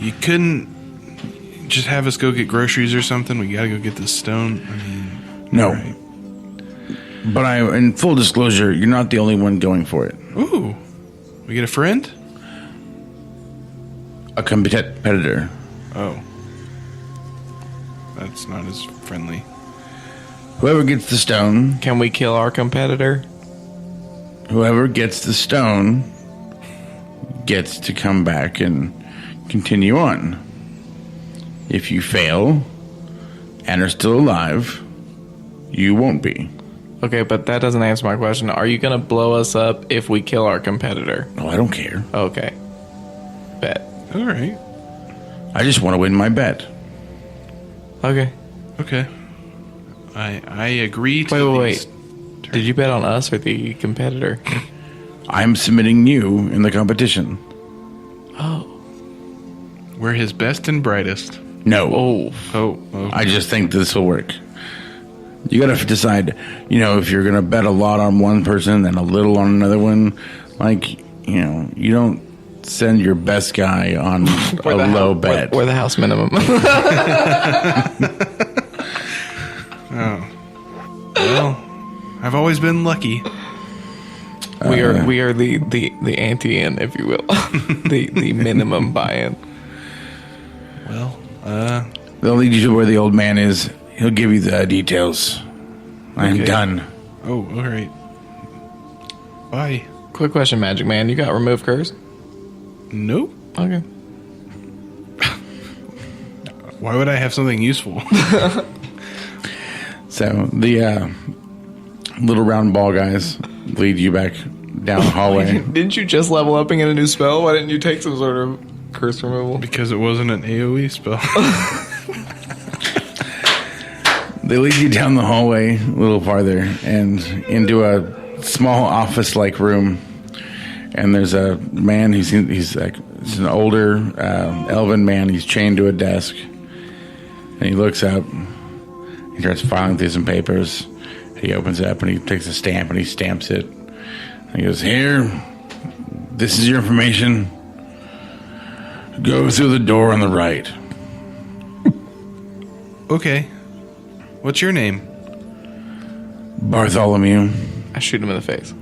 You couldn't just have us go get groceries or something? We gotta go get this stone? I mean... No. Right. But in full disclosure, you're not the only one going for it. Ooh. We get a friend? A competitor. Oh. That's not as friendly. Whoever gets the stone... Can we kill our competitor? Whoever gets the stone gets to come back and continue on. If you fail and are still alive, you won't be. Okay, but that doesn't answer my question. Are you going to blow us up if we kill our competitor? No, I don't care. Okay. Bet. All right. I just want to win my bet. Okay. Okay. I agree to Wait. Did you bet on us or the competitor? I'm submitting you in the competition. Oh. We're his best and brightest. No. Oh. I just think this will work. You got to decide, if you're going to bet a lot on one person and a little on another one. Like, you don't send your best guy on a low bet. Or the house minimum. Oh. Well, I've always been lucky. We are the anti-in, if you will. the minimum buy-in. Well, they'll lead you to where the old man is. He'll give you the details. I'm done. Oh, all right. Bye. Quick question, Magic Man. You got remove curse? Nope. Okay. Why would I have something useful? So the little round ball guys lead you back down the hallway. Didn't you just level up and get a new spell? Why didn't you take some sort of curse removal? Because it wasn't an AoE spell. They lead you down the hallway a little farther and into a small office-like room. And there's a man. He's an older elven man. He's chained to a desk. And he looks up. He starts filing through some papers. He opens it up and he takes a stamp and he stamps it. And he goes, "Here, this is your information. Go through the door on the right." Okay. What's your name? Bartholomew. I shoot him in the face.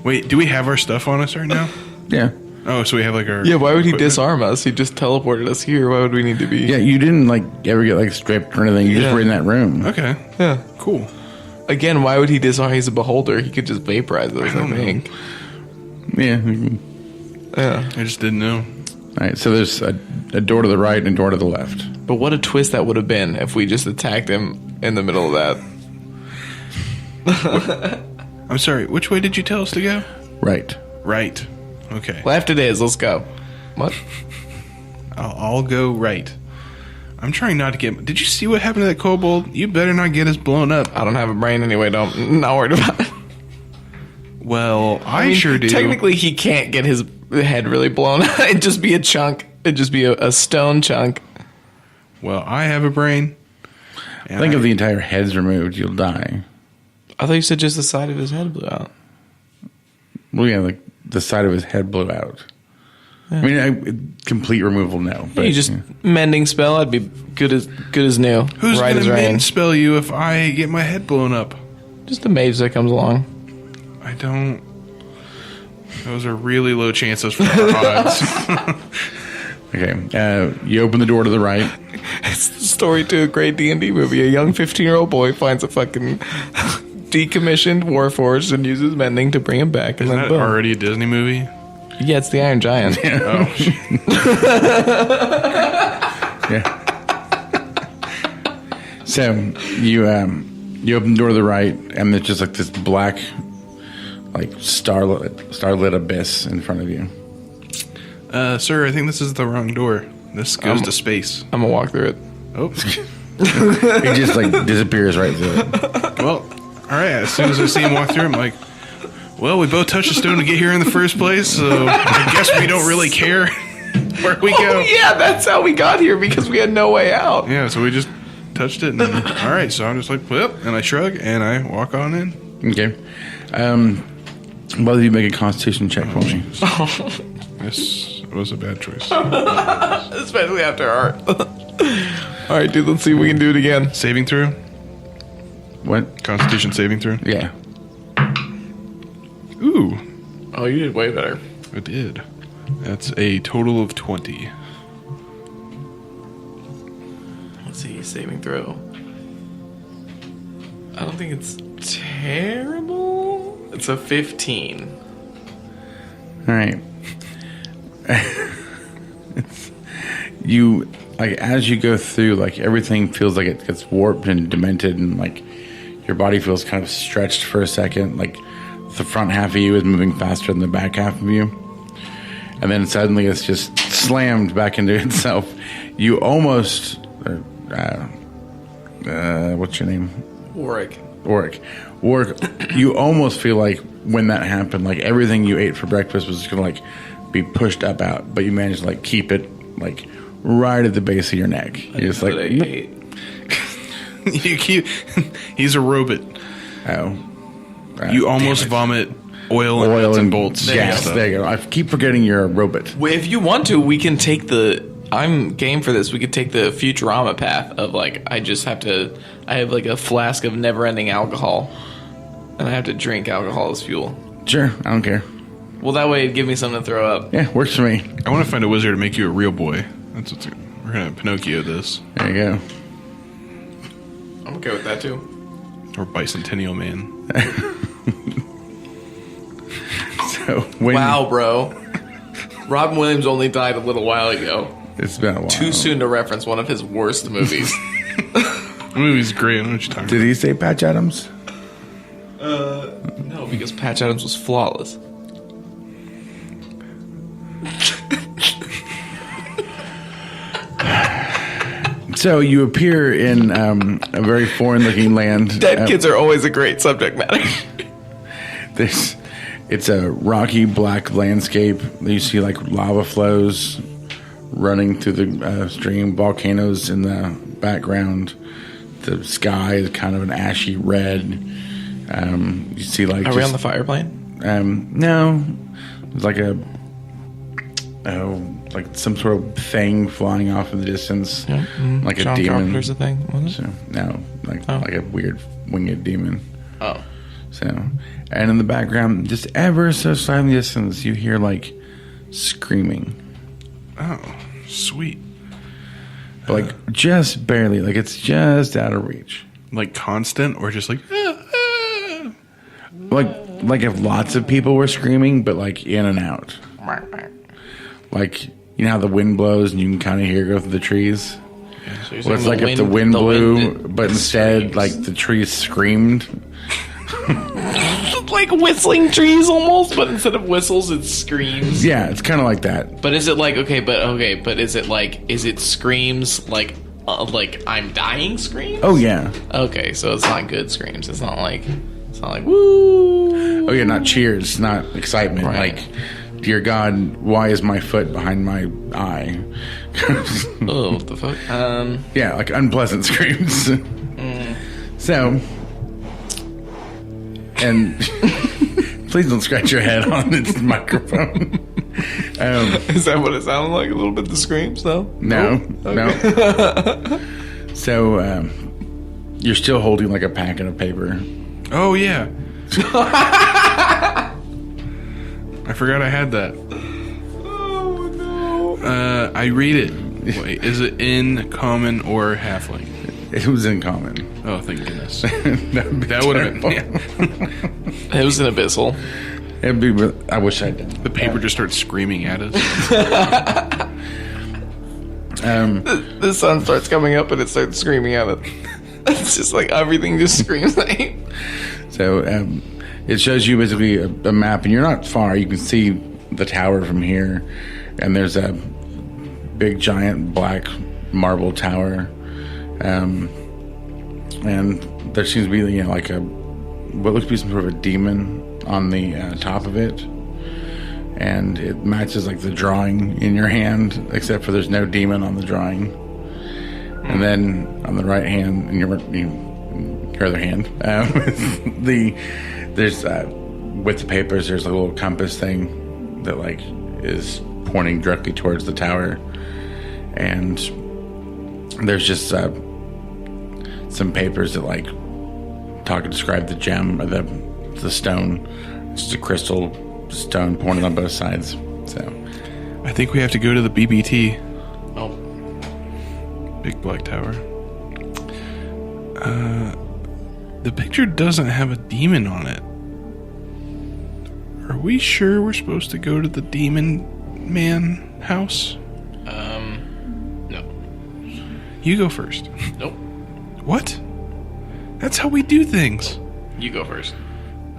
Wait, do we have our stuff on us right now? Yeah. Oh, so we have our... Yeah, why would he equipment? disarm us? He just teleported us here. Why would we need to be... Yeah, you didn't ever get stripped or anything. You just were in that room. Okay. Yeah. Cool. Again, why would he disarm? He's a beholder. He could just vaporize us, I think. Yeah. Yeah. I just didn't know. All right, so there's a door to the right and a door to the left. But what a twist that would have been if we just attacked him in the middle of that. I'm sorry, which way did you tell us to go? Right. Right. Okay. Left it is. Let's go. What? I'll go right. I'm trying not to get... Did you see what happened to that kobold? You better not get us blown up. I don't have a brain anyway. Not worried about it. Well, I mean, sure do. Technically, he can't get his head really blown. It'd just be a chunk. It'd just be a stone chunk. Well, I have a brain. Think if the entire head's removed, you'll die. I thought you said just the side of his head blew out. Well, yeah, the side of his head blew out. Yeah. I mean, complete removal, no. But you just mending spell. I'd be good as new. Who's right going to as rain. spell you if I get my head blown up? Just a mage that comes along. I don't... Those are really low chances for odds. Okay, you open the door to the right. It's the story to a great D&D movie. A young 15-year-old boy finds a fucking decommissioned warforged and uses mending to bring him back. Isn't that already a Disney movie? Yeah, it's the Iron Giant. Oh, shit. Yeah. So you open the door to the right, and there's just this black, starlit abyss in front of you. Sir, I think this is the wrong door. This goes to space. I'm gonna walk through it. Oh. It just disappears right through it. Well, all right. As soon as I see him walk through, I'm like, well, we both touched a stone to get here in the first place, so I guess we don't really care where we go. Oh, yeah, that's how we got here, because we had no way out. Yeah, so we just touched it. And all right, so I'm just like, well, and I shrug, and I walk on in. Okay. Both of you make a constitution check for me. This was a bad choice. Especially after our... All right, dude, let's see if we can do it again. Saving throw? What? Constitution saving throw? Yeah. Ooh, Oh, you did way better. I did. That's a total of 20. Let's see, saving throw. I don't think it's terrible. It's a 15. All right. You, like, as you go through, like, everything feels like it gets warped and demented, and, like, your body feels kind of stretched for a second. Like, the front half of you is moving faster than the back half of you. And then suddenly it's just slammed back into itself. You almost... what's your name? Warrick. Warrick, you almost feel like when that happened, like everything you ate for breakfast was just gonna like be pushed up out, but you managed to like keep it like right at the base of your neck. You're just like, You keep. He's a robot. oh, You almost vomit oil and nuts and bolts. gas. stuff. There you go. I keep forgetting you're a robot. Well, if you want to, we can take the... I'm game for this. We could take the Futurama path of, like, I have, like, a flask of never-ending alcohol, and I have to drink alcohol as fuel. Sure, I don't care. Well, that way it'd give me something to throw up. Yeah, works for me. I want to find a wizard to make you a real boy. That's what's. We're gonna Pinocchio this, There you go. I'm okay with that, too. or Bicentennial Man. So when Wow, bro. Robin Williams only died a little while ago. it's been a while. Too soon to reference one of his worst movies. The movie's great. I don't know what you're talking Did he say Patch Adams? No, because Patch Adams was flawless. So you appear in a very foreign-looking land. Dead kids are always a great subject matter. It's a rocky black landscape. You see like lava flows running through the stream, volcanoes in the background. The sky is kind of an ashy red. You see like Are we on the fire plane? no, it's like like some sort of thing flying off in the distance, like a John demon. Carpenter's a thing, wasn't it? So, no, like Oh. like a weird winged demon. Oh. So, and in the background, just ever so slightly distance, you hear like screaming, about. Oh, sweet. but like just barely, like it's just out of reach. Like constant, or just like. Like if lots of people were screaming, but like in and out. Like, you know how the wind blows and you can kind of hear it go through the trees? So you're Well, it's saying like if the wind blew, wind but instead, screams. like the trees screamed. like whistling trees almost, but instead of whistles, it screams. Yeah, it's kind of like that. But is it like but is it screams like I'm dying screams? Oh yeah. Okay, so it's not good screams. It's not like woo. Oh yeah, not cheers, not excitement. Right. Like, dear God, why is my foot behind my eye? Oh, what the fuck? Yeah, like unpleasant screams. So, and please don't scratch your head on this microphone. Is that what it sounded like? A little bit the screams, though? No, no. So, you're still holding like a packet of paper. Oh yeah. I forgot I had that. Oh no. I read it. Wait, is it in common or halfling? It was in common. Oh, thank goodness. That would have been. Yeah. It was an abyssal. It'd be. I wish I'd done. The paper just starts screaming at us. The sun starts coming up and it starts screaming at it. It's just like everything just screams at you. So it shows you basically a map, and you're not far. You can see the tower from here, and there's a big, giant, black marble tower, and there seems to be, you know, like what looks to be some sort of a demon on the top of it, and it matches like the drawing in your hand, except for there's no demon on the drawing. And then on the right hand, in your other hand, there's with the papers, there's a little compass thing that like is pointing directly towards the tower. And there's just some papers that like describe the gem or the stone. It's just a crystal stone pointed on both sides. So I think we have to go to the BBT. Oh. Big Black Tower. The picture doesn't have a demon on it. Are we sure we're supposed to go to the demon man house? No. You go first. Nope. What? That's how we do things. You go first.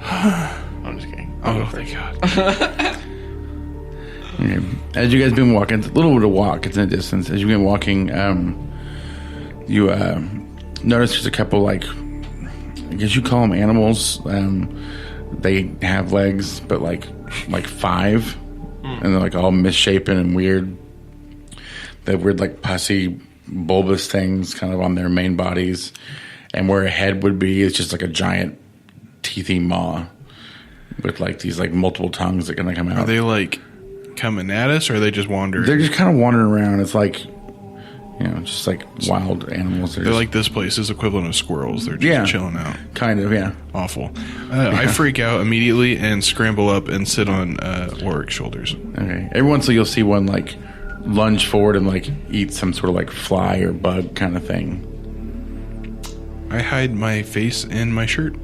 I'm just kidding. Oh, thank God. Okay. As you guys been walking, it's a little bit of walk. It's in a distance. As you've been walking, you notice there's a couple, like, I guess you call them animals. They have legs, but like 5, and they're like all misshapen and weird. They have weird, like, pussy, bulbous things kind of on their main bodies, and where a head would be is just like a giant teethy maw with like these like multiple tongues that kind of come out. Are they like coming at us, or are they just wandering? They're just kind of wandering around. It's like, just like wild animals. They're like this place's equivalent of squirrels. They're just chilling out. Kind of, yeah. Awful. I freak out immediately and scramble up and sit on Warrick's shoulders. Okay. Every once in a while you'll see one like lunge forward and like eat some sort of like fly or bug kind of thing. I hide my face in my shirt.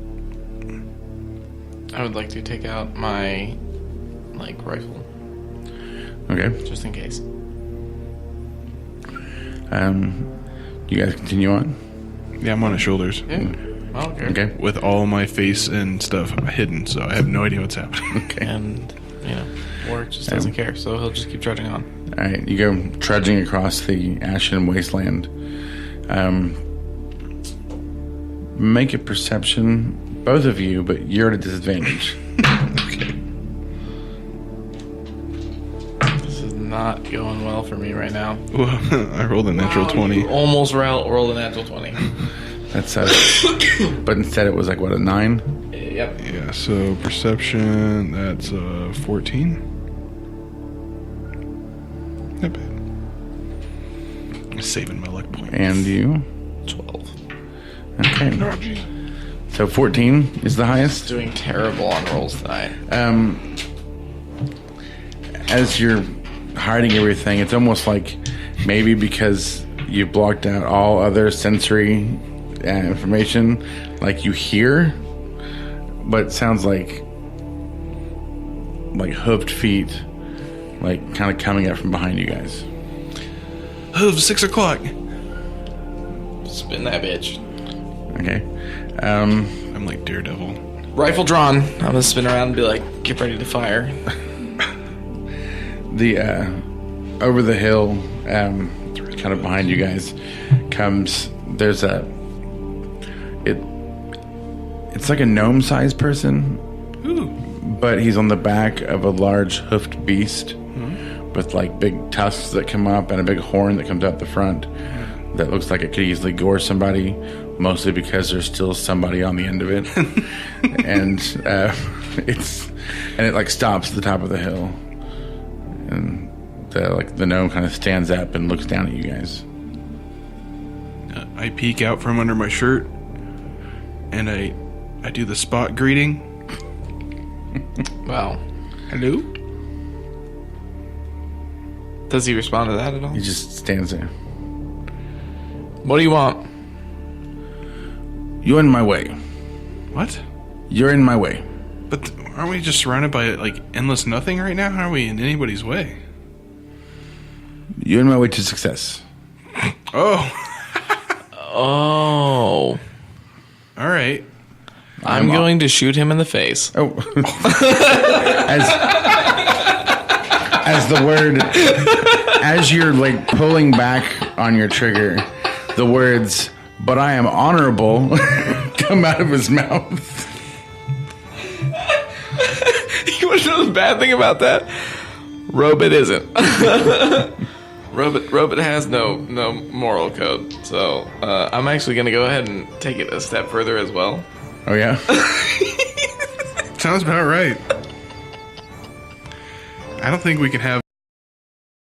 I would like to take out my rifle. Okay. Just in case. You guys continue on? Yeah, I'm on his shoulders. Yeah. Well, Okay. With all my face and stuff hidden, so I have no idea what's happening. Okay. And, Warrick just doesn't care, so he'll just keep trudging on. All right. You go trudging across the ashen wasteland. Make a perception, both of you, but you're at a disadvantage. Okay. This is not going well for me right now. Well, I rolled a natural 20. Almost rolled a natural 20. That's but instead it was like, what, a 9? Yep. Yeah, so perception, that's 14. Not bad. I'm saving my luck point. And you? 12. Okay. Oh, geez. So 14 is the highest? Doing terrible on rolls tonight. As you're hiding everything, it's almost like maybe because you blocked out all other sensory information, like you hear, but it sounds like hoofed feet, like kind of coming up from behind you guys. Hooves, 6 o'clock. Spin that bitch. Okay. I'm like Daredevil. Rifle drawn. I'm gonna spin around and be like, get ready to fire. The over the hill, kind of behind you guys, comes. There's it's like a gnome-sized person. Ooh. But he's on the back of a large hoofed beast with like big tusks that come up and a big horn that comes out the front that looks like it could easily gore somebody, mostly because there's still somebody on the end of it. And it like stops at the top of the hill. And the gnome kind of stands up and looks down at you guys. I peek out from under my shirt and I do the spot greeting. Wow. Hello? Does he respond to that at all? He just stands there. What do you want? You're in my way. What? You're in my way. But aren't we just surrounded by like endless nothing right now? How are we in anybody's way? You're in my way to success. Oh. Oh. All right. I'm going to shoot him in the face. Oh. as the word, as you're like pulling back on your trigger, the words, "But I am honorable," come out of his mouth. You want to know the bad thing about that? Robot isn't. Robot has no moral code. So I'm actually going to go ahead and take it a step further as well. Oh, yeah? Sounds about right. I don't think we can have